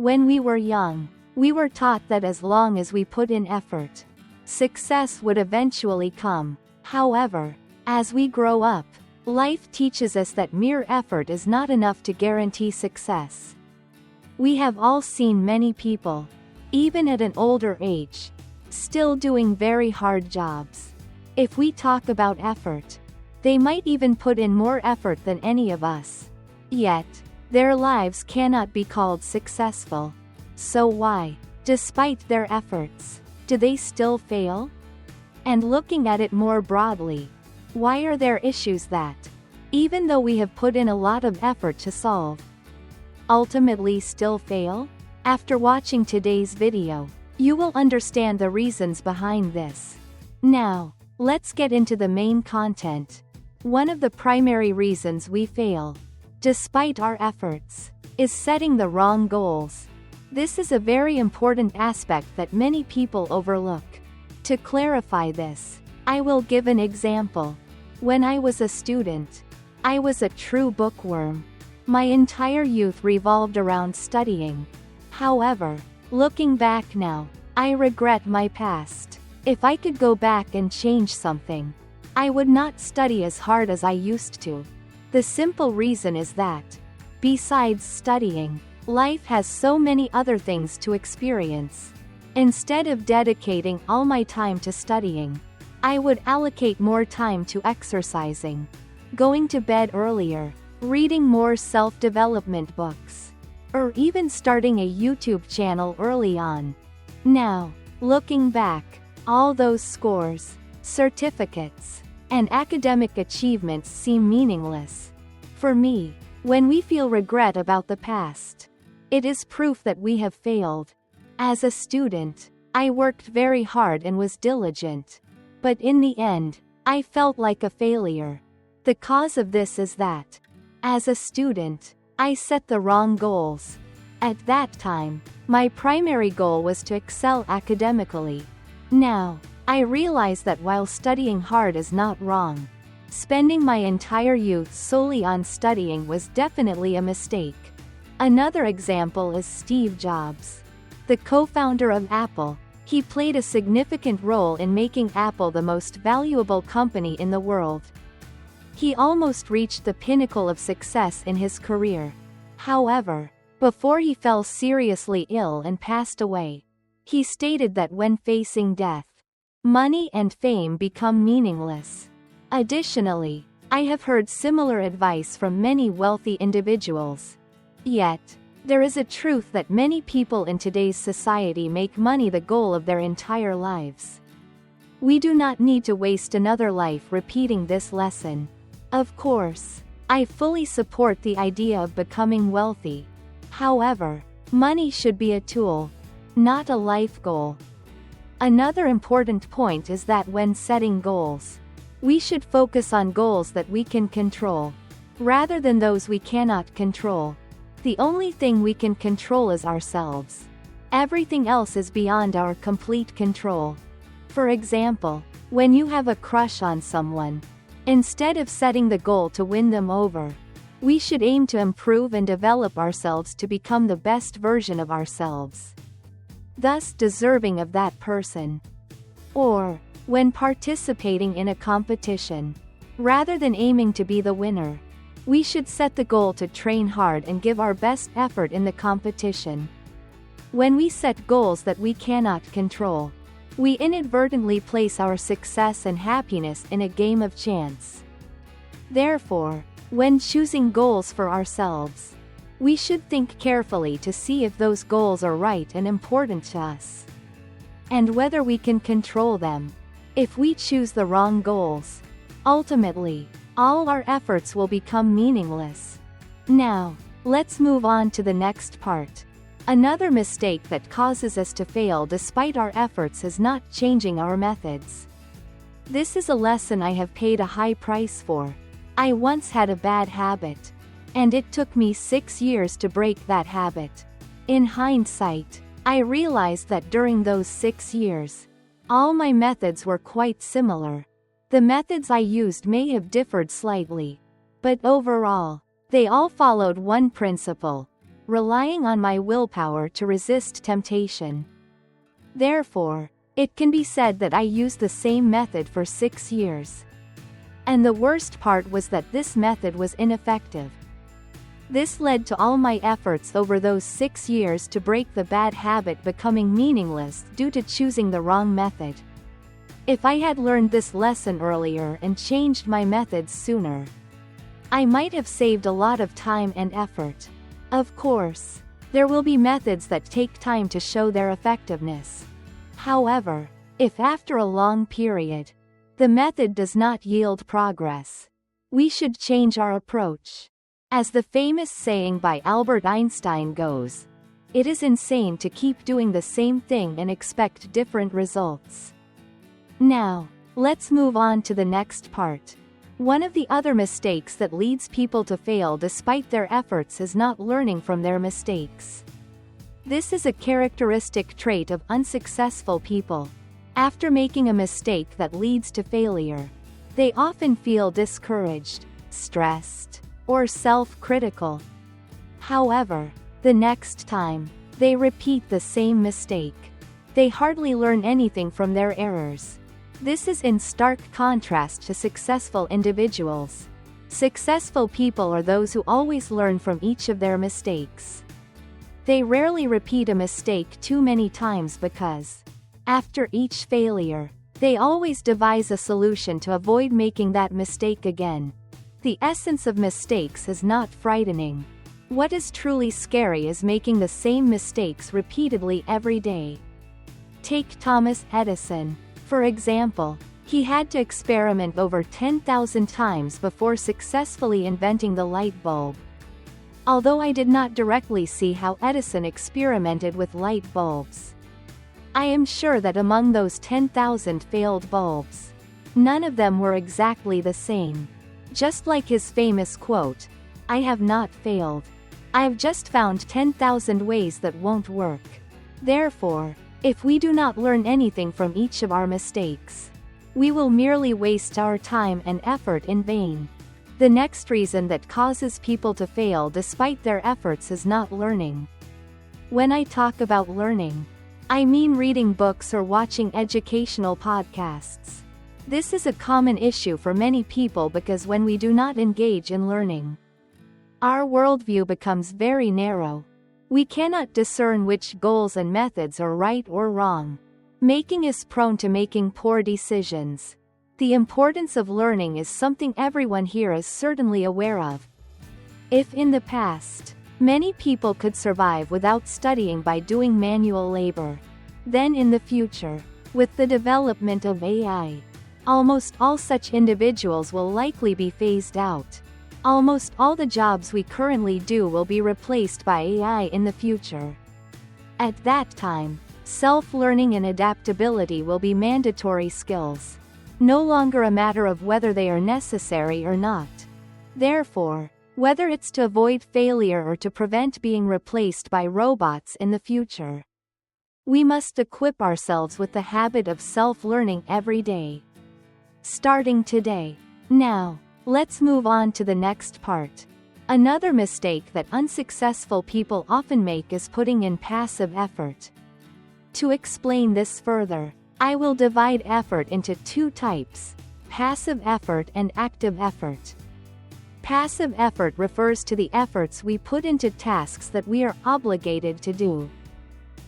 When we were young, we were taught that as long as we put in effort, success would eventually come. However, as we grow up, life teaches us that mere effort is not enough to guarantee success. We have all seen many people, even at an older age, still doing very hard jobs. If we talk about effort, they might even put in more effort than any of us. Yet, their lives cannot be called successful. So why, despite their efforts, do they still fail? And looking at it more broadly, why are there issues that, even though we have put in a lot of effort to solve, ultimately still fail? After watching today's video, you will understand the reasons behind this. Now, let's get into the main content. One of the primary reasons we fail, despite our efforts, is setting the wrong goals. This is a very important aspect that many people overlook. To clarify this, I will give an example. When I was a student, I was a true bookworm. My entire youth revolved around studying. However, looking back now, I regret my past. If I could go back and change something, I would not study as hard as I used to. The simple reason is that, besides studying, life has so many other things to experience. Instead of dedicating all my time to studying, I would allocate more time to exercising, going to bed earlier, reading more self-development books, or even starting a YouTube channel early on. Now, looking back, all those scores, certificates, and academic achievements seem meaningless. For me, when we feel regret about the past, it is proof that we have failed. As a student, I worked very hard and was diligent. But in the end, I felt like a failure. The cause of this is that, as a student, I set the wrong goals. At that time, my primary goal was to excel academically. Now, I realize that while studying hard is not wrong, spending my entire youth solely on studying was definitely a mistake. Another example is Steve Jobs, the co-founder of Apple. He played a significant role in making Apple the most valuable company in the world. He almost reached the pinnacle of success in his career. However, before he fell seriously ill and passed away, he stated that when facing death, money and fame become meaningless. Additionally, I have heard similar advice from many wealthy individuals. Yet, there is a truth that many people in today's society make money the goal of their entire lives. We do not need to waste another life repeating this lesson. Of course, I fully support the idea of becoming wealthy. However, money should be a tool, not a life goal. Another important point is that when setting goals, we should focus on goals that we can control, rather than those we cannot control. The only thing we can control is ourselves. Everything else is beyond our complete control. For example, when you have a crush on someone, instead of setting the goal to win them over, we should aim to improve and develop ourselves to become the best version of ourselves, thus deserving of that person. Or, when participating in a competition, rather than aiming to be the winner, we should set the goal to train hard and give our best effort in the competition. When we set goals that we cannot control, we inadvertently place our success and happiness in a game of chance. Therefore, when choosing goals for ourselves, we should think carefully to see if those goals are right and important to us, and whether we can control them. If we choose the wrong goals, ultimately, all our efforts will become meaningless. Now, let's move on to the next part. Another mistake that causes us to fail despite our efforts is not changing our methods. This is a lesson I have paid a high price for. I once had a bad habit, and it took me 6 years to break that habit. In hindsight, I realized that during those 6 years, all my methods were quite similar. The methods I used may have differed slightly, but overall, they all followed one principle: relying on my willpower to resist temptation. Therefore, it can be said that I used the same method for 6 years. And the worst part was that this method was ineffective. This led to all my efforts over those 6 years to break the bad habit becoming meaningless due to choosing the wrong method. If I had learned this lesson earlier and changed my methods sooner, I might have saved a lot of time and effort. Of course, there will be methods that take time to show their effectiveness. However, if after a long period, the method does not yield progress, we should change our approach. As the famous saying by Albert Einstein goes, it is insane to keep doing the same thing and expect different results. Now, let's move on to the next part. One of the other mistakes that leads people to fail despite their efforts is not learning from their mistakes. This is a characteristic trait of unsuccessful people. After making a mistake that leads to failure, they often feel discouraged, stressed, or self-critical. However, the next time they repeat the same mistake, they hardly learn anything from their errors. This is in stark contrast to successful individuals. Successful people are those who always learn from each of their mistakes. They rarely repeat a mistake too many times because, after each failure, they always devise a solution to avoid making that mistake again. The essence of mistakes is not frightening. What is truly scary is making the same mistakes repeatedly every day. Take Thomas Edison, for example. He had to experiment over 10,000 times before successfully inventing the light bulb. Although I did not directly see how Edison experimented with light bulbs, I am sure that among those 10,000 failed bulbs, none of them were exactly the same. Just like his famous quote, "I have not failed. I have just found 10,000 ways that won't work." Therefore, if we do not learn anything from each of our mistakes, we will merely waste our time and effort in vain. The next reason that causes people to fail despite their efforts is not learning. When I talk about learning, I mean reading books or watching educational podcasts. This is a common issue for many people because when we do not engage in learning, our worldview becomes very narrow. We cannot discern which goals and methods are right or wrong, making us prone to making poor decisions. The importance of learning is something everyone here is certainly aware of. If in the past, many people could survive without studying by doing manual labor, then in the future, with the development of AI, almost all such individuals will likely be phased out. Almost all the jobs we currently do will be replaced by AI in the future. At that time, self-learning and adaptability will be mandatory skills, no longer a matter of whether they are necessary or not. Therefore, whether it's to avoid failure or to prevent being replaced by robots in the future, we must equip ourselves with the habit of self-learning every day. Starting today. Now, let's move on to the next part. Another mistake that unsuccessful people often make is putting in passive effort. To explain this further, I will divide effort into two types: passive effort and active effort. Passive effort refers to the efforts we put into tasks that we are obligated to do,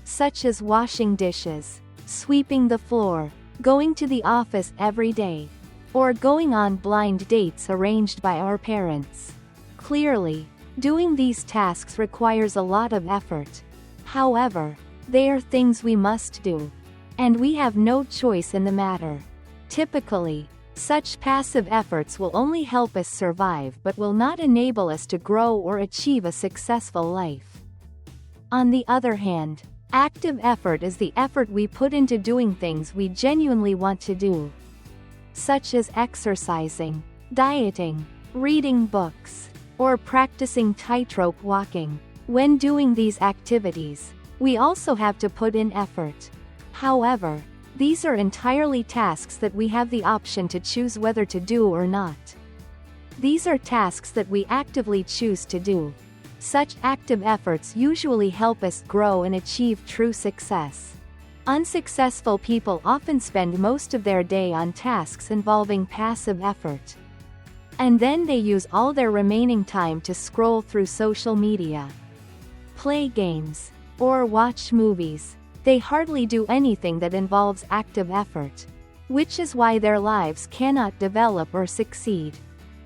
such as washing dishes, sweeping the floor, going to the office every day, or going on blind dates arranged by our parents. Clearly, doing these tasks requires a lot of effort. However, they are things we must do, and we have no choice in the matter. Typically, such passive efforts will only help us survive but will not enable us to grow or achieve a successful life. On the other hand, active effort is the effort we put into doing things we genuinely want to do, such as exercising, dieting, reading books, or practicing tightrope walking. When doing these activities, we also have to put in effort. However, these are entirely tasks that we have the option to choose whether to do or not. These are tasks that we actively choose to do. Such active efforts usually help us grow and achieve true success. Unsuccessful people often spend most of their day on tasks involving passive effort. And then they use all their remaining time to scroll through social media, play games, or watch movies. They hardly do anything that involves active effort, which is why their lives cannot develop or succeed.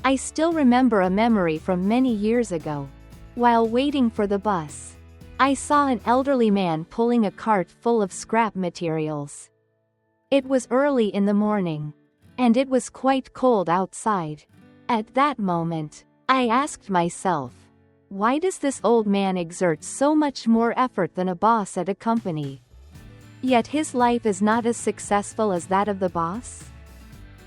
I still remember a memory from many years ago. While waiting for the bus, I saw an elderly man pulling a cart full of scrap materials. It was early in the morning, and it was quite cold outside. At that moment, I asked myself, why does this old man exert so much more effort than a boss at a company? Yet his life is not as successful as that of the boss?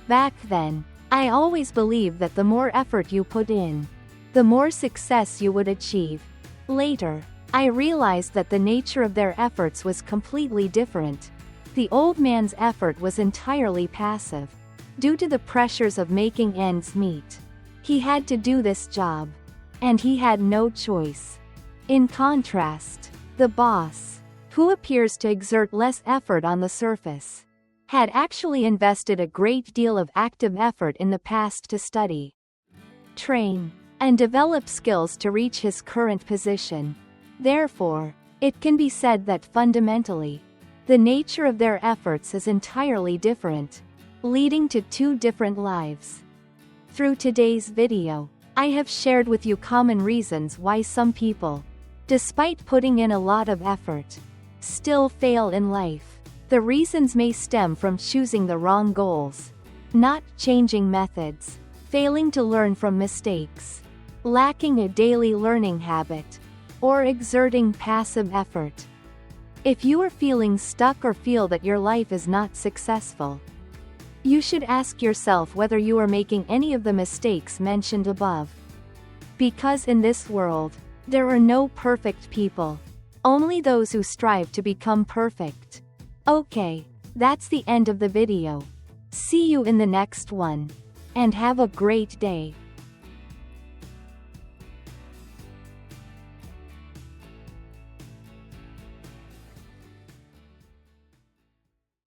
Back then, I always believed that the more effort you put in, the more success you would achieve. Later, I realized that the nature of their efforts was completely different. The old man's effort was entirely passive. Due to the pressures of making ends meet, he had to do this job, and he had no choice. In contrast, the boss, who appears to exert less effort on the surface, had actually invested a great deal of active effort in the past to study, train, and develop skills to reach his current position. Therefore, it can be said that fundamentally, the nature of their efforts is entirely different, leading to two different lives. Through today's video, I have shared with you common reasons why some people, despite putting in a lot of effort, still fail in life. The reasons may stem from choosing the wrong goals, not changing methods, failing to learn from mistakes, lacking a daily learning habit, or exerting passive effort. If you are feeling stuck or feel that your life is not successful, you should ask yourself whether you are making any of the mistakes mentioned above. Because in this world, there are no perfect people, only those who strive to become perfect. Okay, that's the end of the video. See you in the next one. And have a great day.